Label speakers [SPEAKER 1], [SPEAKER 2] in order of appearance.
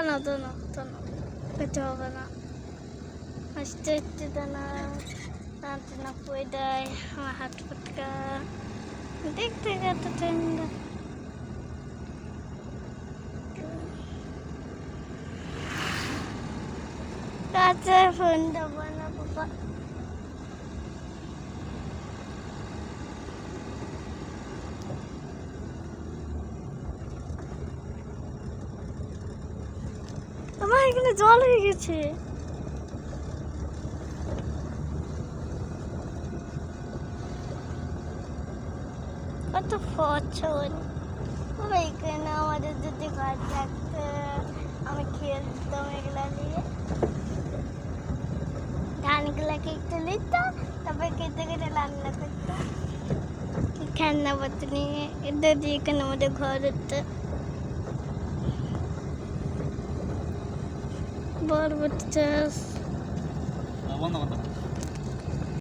[SPEAKER 1] দানা দানা দানা খেতে হবে না আস্তে আস্তে দানা দাঁতে না পড়ে দেয় আমার হাত ফুটকা দেখতে কত ঠান্ডা কাছে ফোন দেবো না বাবা আমার এখানে জল হয়ে গেছে কত ফসল এখানে আমাদের যদি ঘর থাকতো আমি খেলতাম এগুলা নিয়ে ধানগুলাকে একটু নিতাম তারপর কেটে কেটে রান্না করতাম খান্নাপত্র নিয়ে এটা দিয়ে এখানে আমাদের ঘর হতো বরবটি চাষ